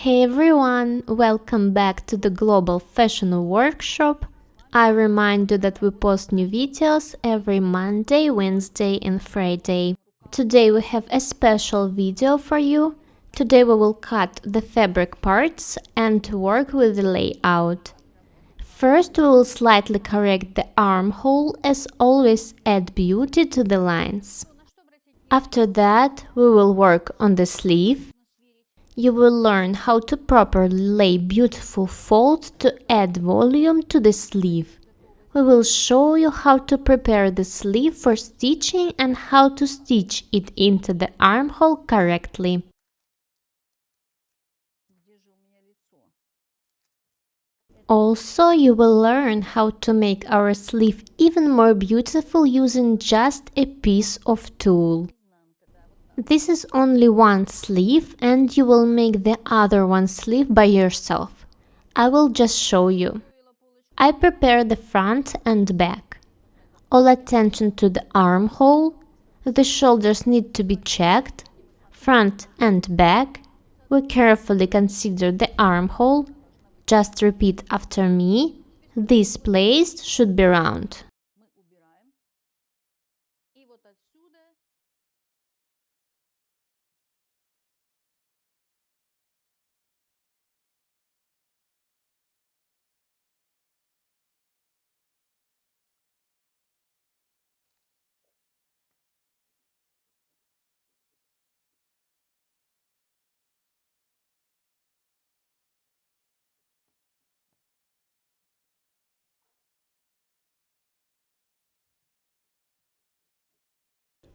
Hey everyone, welcome back to the Global Fashion Workshop. I remind you that we post new videos every Monday, Wednesday and Friday. Today we have a special video for you. Today we will cut the fabric parts and work with the layout. First we will slightly correct the armhole, as always add beauty to the lines. After that we will work on the sleeve. You will learn how to properly lay beautiful folds to add volume to the sleeve. We will show you how to prepare the sleeve for stitching and how to stitch it into the armhole correctly. Also, you will learn how to make our sleeve even more beautiful using just a piece of tulle. This is only one sleeve and you will make the other one sleeve by yourself. I will just show you. I prepare the front and back. All attention to the armhole. The shoulders need to be checked. Front and back. We carefully consider the armhole. Just repeat after me. This place should be round.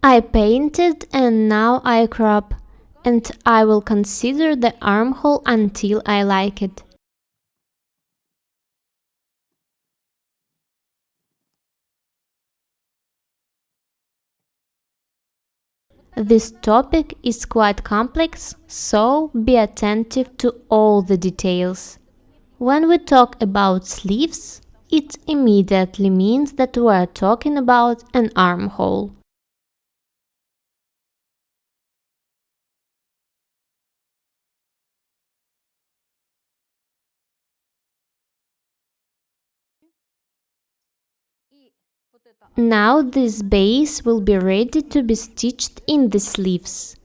I painted and now I crop, and I will consider the armhole until I like it. This topic is quite complex, so be attentive to all the details. When we talk about sleeves, it immediately means that we are talking about an armhole. Now this base will be ready to be stitched in the sleeves.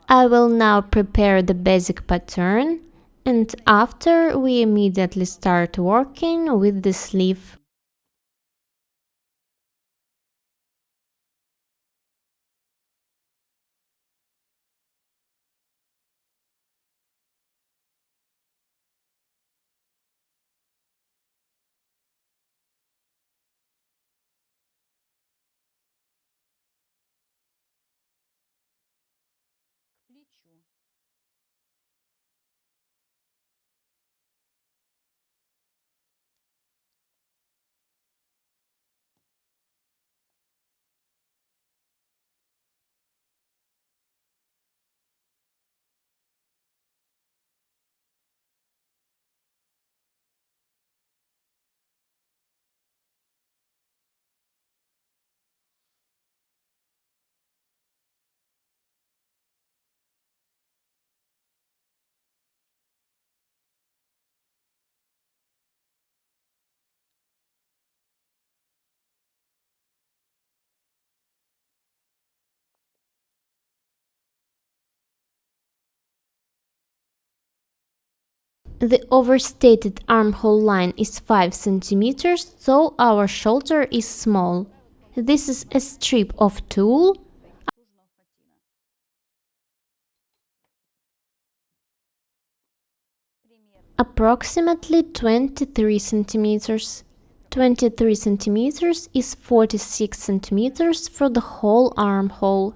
I will now prepare the basic pattern, and after we immediately start working with the sleeve. The overstated armhole line is 5 cm, so our shoulder is small. This is a strip of tulle. Approximately 23 centimeters. 23 centimeters is 46 centimeters for the whole armhole.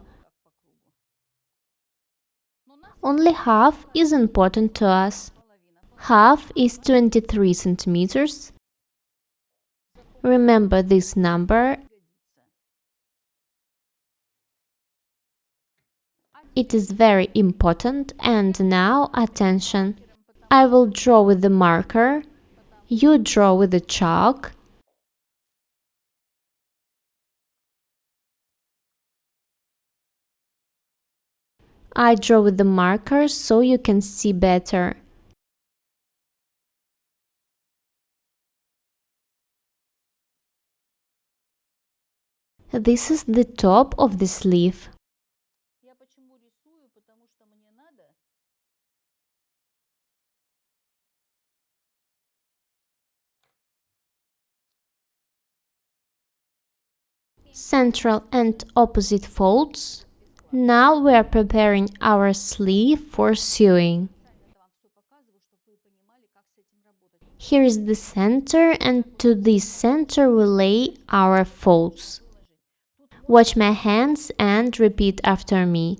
Only half is important to us. Half is 23 centimeters. Remember this number. It is very important, and now attention. I will draw with the marker. You draw with the chalk. I draw with the marker so you can see better. This is the top of the sleeve. Central and opposite folds. Now we are preparing our sleeve for sewing. Here is the center, and to this center we lay our folds. Watch my hands and repeat after me.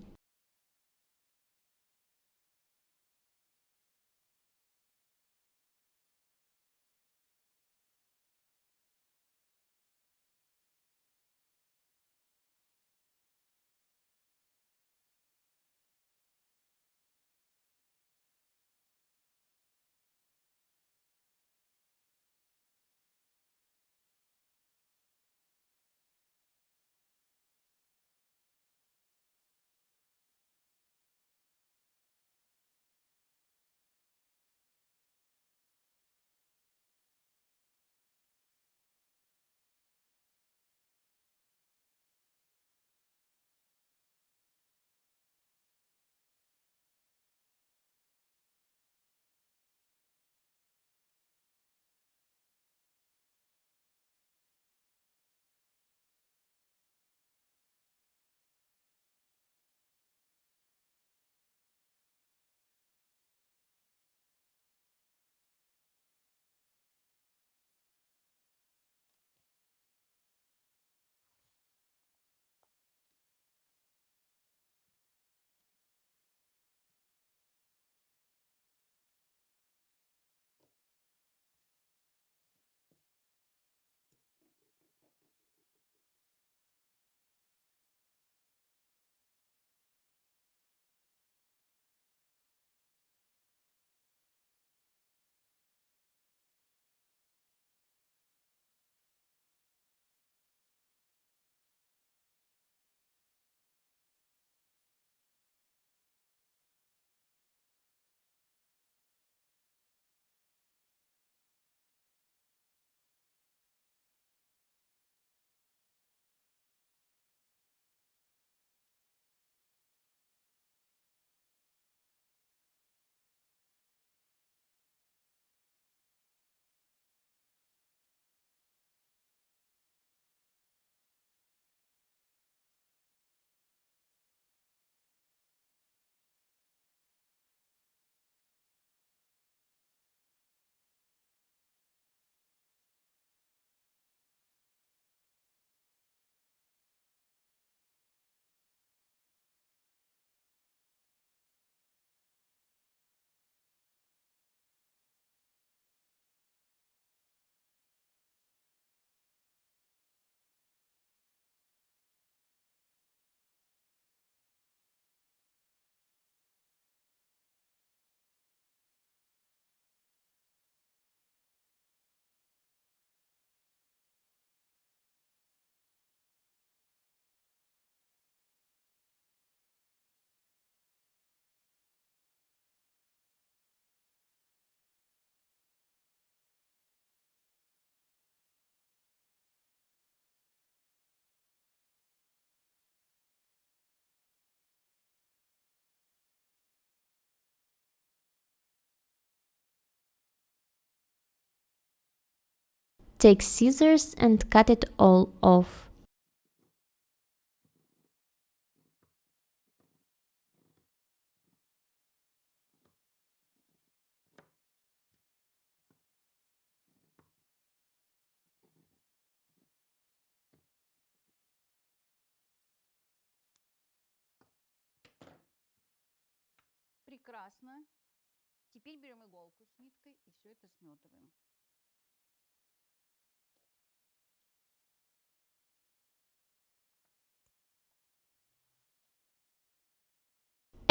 Take scissors and cut it all off.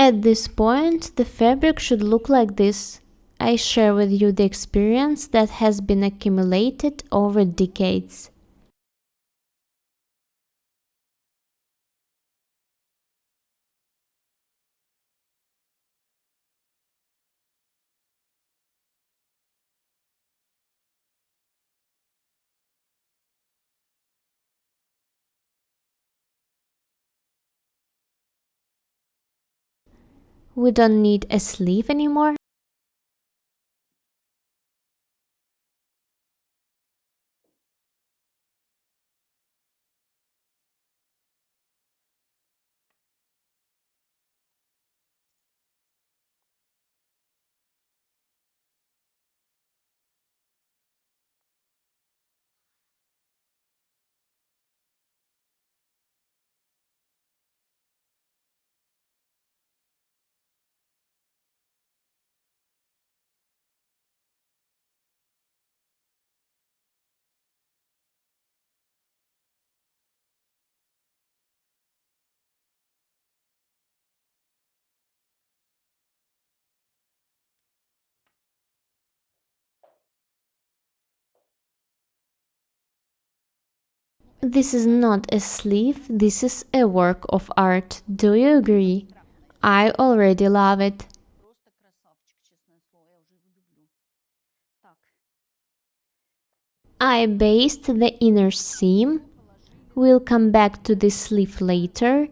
At this point, the fabric should look like this. I share with you the experience that has been accumulated over decades. We don't need a sleeve anymore. This is not a sleeve, this is a work of art. Do you agree? I already love it. I based the inner seam. We'll come back to the sleeve later.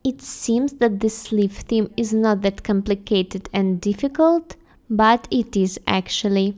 It seems that the sleeve theme is not that complicated and difficult, but it is actually.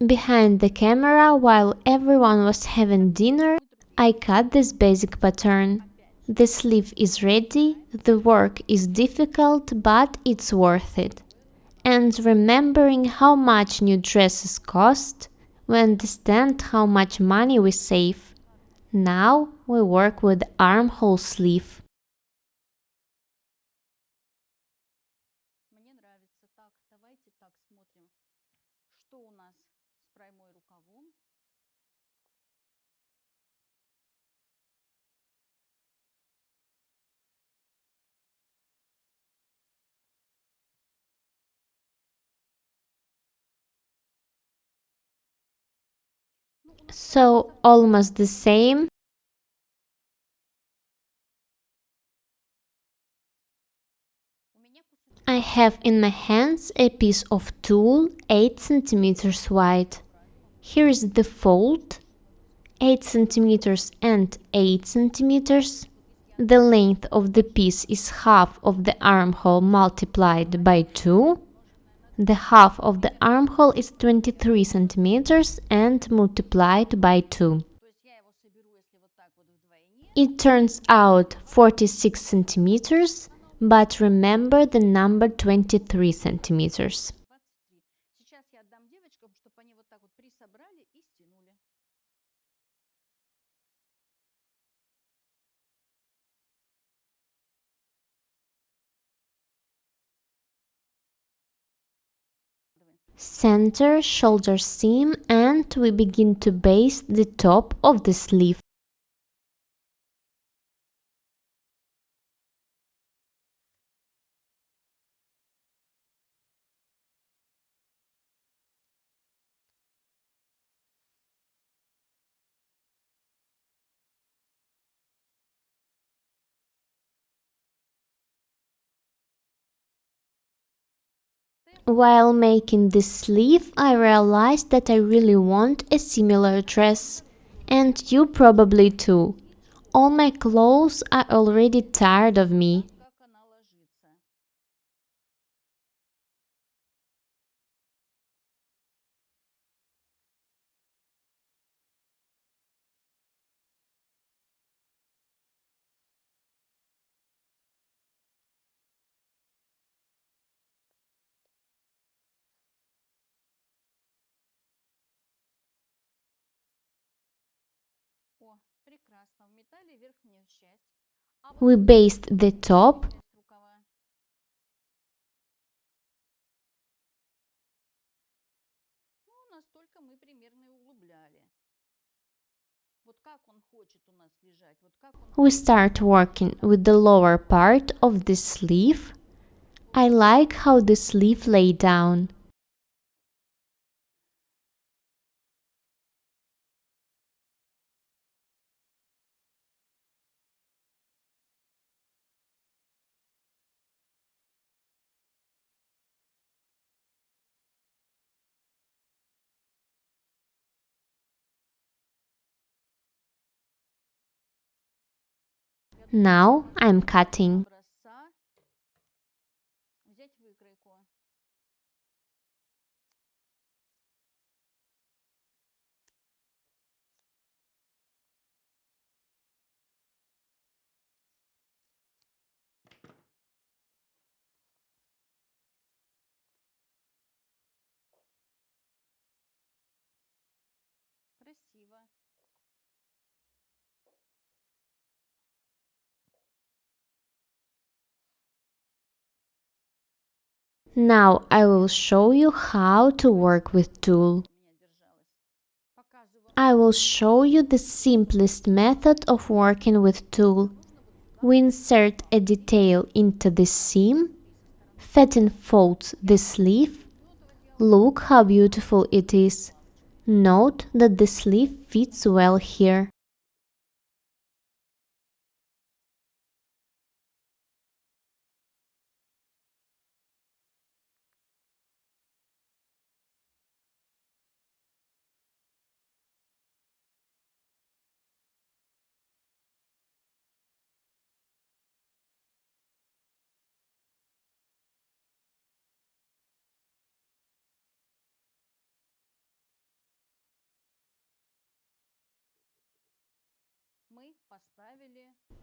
Behind the camera, while everyone was having dinner, I cut this basic pattern. The sleeve is ready, the work is difficult, but it's worth it. And remembering how much new dresses cost, we understand how much money we save. Now we work with the armhole sleeve. So almost the same. I have in my hands a piece of tulle 8 centimeters wide. Here is the fold, 8 centimeters and 8 centimeters. The length of the piece is half of the armhole multiplied by 2. The half of the armhole is 23 centimeters and multiplied by 2. It turns out 46 centimeters, but remember the number 23 centimeters. Center shoulder seam, and we begin to baste the top of the sleeve. While making this sleeve, I realized that I really want a similar dress. And you probably too. All my clothes are already tired of me. We baste the top, We start working with the lower part of the sleeve. I like how the sleeve lay down. Now I'm cutting. Now I will show you how to work with tulle. I will show you the simplest method of working with tulle. We insert a detail into the seam, fatten folds the sleeve. Look how beautiful it is. Note that the sleeve fits well here.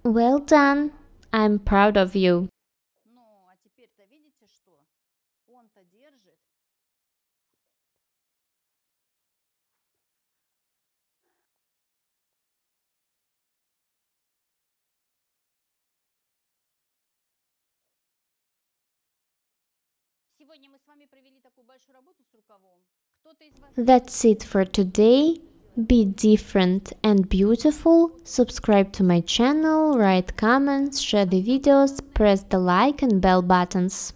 Well done! I'm proud of you. That's it for today. Be different and beautiful. Subscribe to my channel, write comments, share the videos, press the like and bell buttons.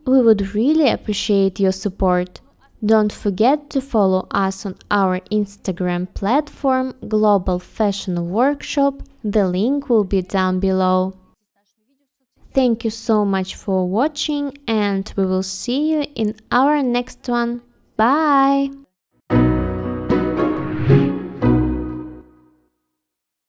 We would really appreciate your support. Don't forget to follow us on our Instagram platform Global Fashion Workshop. The link will be down below. Thank you so much for watching and we will see you in our next one. Bye!